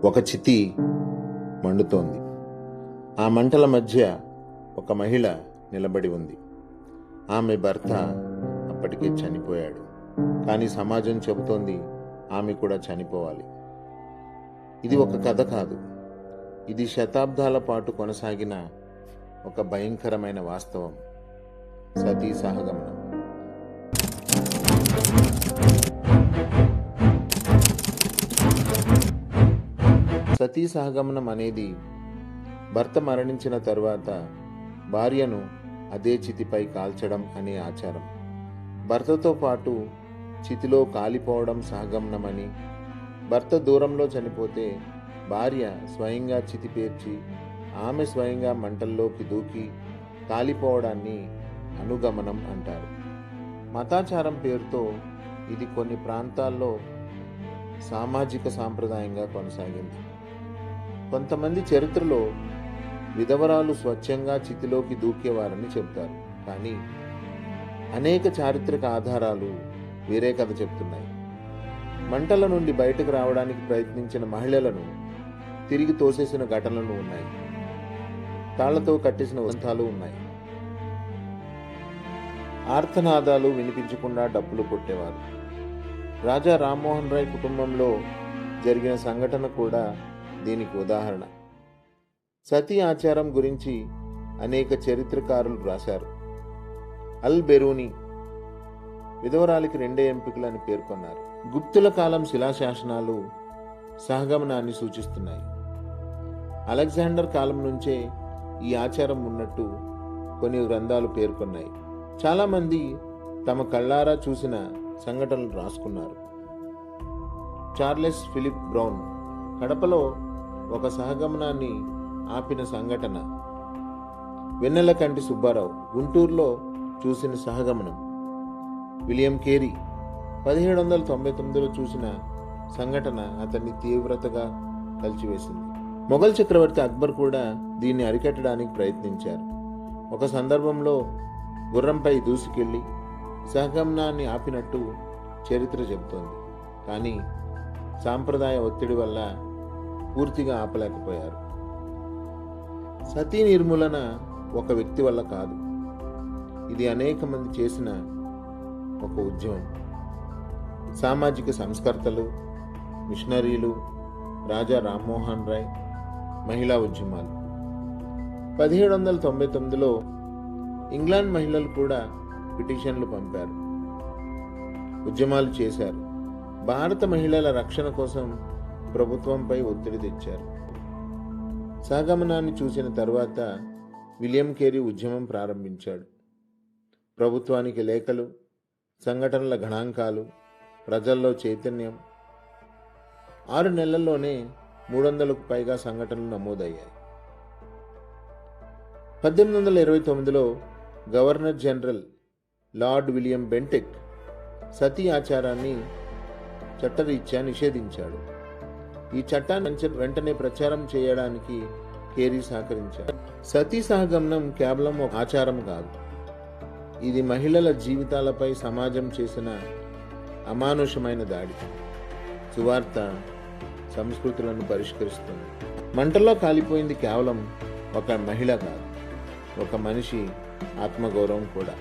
ఒక చితి మండుతోంది. ఆ మంటల మధ్య ఒక మహిళ నిలబడి ఉంది. ఆమె భర్త అప్పటికే చనిపోయాడు. కానీ సమాజం చెబుతోంది ఆమె కూడా చనిపోవాలి. ఇది ఒక కథ కాదు, ఇది శతాబ్దాల పాటు కొనసాగిన ఒక భయంకరమైన వాస్తవం. సతీ సహగమనం. సతీ సహగమనం అనేది భర్త మరణించిన తరువాత భార్యను అదే చితిపై కాల్చడం అనే ఆచారం. భర్తతో పాటు చితిలో కాలిపోవడం సహగమనమని, భర్త దూరంలో చనిపోతే భార్య స్వయంగా చితి పేర్చి ఆమె స్వయంగా మంటల్లోకి దూకి కాలిపోవడాన్ని అనుగమనం అంటారు. మతాచారం పేరుతో ఇది కొన్ని ప్రాంతాల్లో సామాజిక సాంప్రదాయంగా కొనసాగింది. కొంతమంది చరిత్రలో విధవరాలు స్వచ్ఛంగా చితిలోకి దూకేవారని చెబుతారు. కానీ అనేక చారిత్రక ఆధారాలు వేరే కథ చెప్తున్నాయి. మంటల నుండి బయటకు రావడానికి ప్రయత్నించిన మహిళలను తిరిగి తోసేసిన ఘటనలు ఉన్నాయి. తాళ్లతో కట్టేసిన ఉదంతాలు ఉన్నాయి. ఆర్తనాదాలు వినిపించకుండా డప్పులు కొట్టేవారు. రాజా రామ్మోహన్ రాయ్ కుటుంబంలో జరిగిన సంఘటన కూడా దీనికి ఉదాహరణ. సతీ ఆచారం గురించి అనేక చరిత్రకారులు రాశారు. అల్ బెరూని విధవరాలికి 2 ఎంపికలని పేర్కొన్నారు. గుప్తుల కాలం శిలాశాసనాలు సహగమనాన్ని సూచిస్తున్నాయి. అలెగ్జాండర్ కాలం నుంచే ఈ ఆచారం ఉన్నట్టు కొన్ని గ్రంథాలు పేర్కొన్నాయి. చాలామంది తమ కళ్ళారా చూసిన సంఘటనలు రాసుకున్నారు. చార్లెస్ ఫిలిప్ బ్రౌన్ కడపలో ఒక సహగమనాన్ని ఆపిన సంఘటన, వెన్నెలకంటి సుబ్బారావు గుంటూరులో చూసిన సహగమనం, విలియం కేరీ 1799లో చూసిన సంఘటన అతన్ని తీవ్రతగా కలిచివేసింది. మొఘల్ చక్రవర్తి అక్బర్ కూడా దీన్ని అరికట్టడానికి ప్రయత్నించారు. ఒక సందర్భంలో గుర్రంపై దూసుకెళ్లి సహగమనాన్ని ఆపినట్టు చరిత్ర చెబుతోంది. కానీ సాంప్రదాయ ఒత్తిడి వల్ల పూర్తిగా ఆపలేకపోయారు. సతీ నిర్మూలన ఒక వ్యక్తి వల్ల కాదు, ఇది అనేక మంది చేసిన ఒక ఉద్యమం. సామాజిక సంస్కర్తలు, మిషనరీలు, రాజా రామ్మోహన్ రాయ్, మహిళా ఉద్యమాలు. 1799లో ఇంగ్లాండ్ మహిళలు కూడా పిటిషన్లు పంపారు, ఉద్యమాలు చేశారు. భారత మహిళల రక్షణ కోసం ప్రభుత్వంపై ఒత్తిడి తెచ్చారు. సహగమనాన్ని చూసిన తరువాత విలియం కేరీ ఉద్యమం ప్రారంభించాడు. ప్రభుత్వానికి లేఖలు, సంఘటనల గణాంకాలు, ప్రజల్లో చైతన్యం. 6 నెలల్లోనే 300కు పైగా సంఘటనలు నమోదయ్యాయి. 1829లో governor general lord William Bentinck sati ఆచారాన్ని చట్టరీత్యా నిషేధించాడు. ఈ చట్టాన్ని వెంటనే ప్రచారం చేయడానికి కేరీ సహకరించారు. సతీ సహగమనం కేవలం ఒక ఆచారం కాదు, ఇది మహిళల జీవితాలపై సమాజం చేసిన అమానుషమైన దాడి. సువార్త సంస్కృతులను పరిష్కరిస్తుంది. మంటల్లో కాలిపోయింది కేవలం ఒక మహిళ కాదు, ఒక మనిషి ఆత్మగౌరవం కూడా.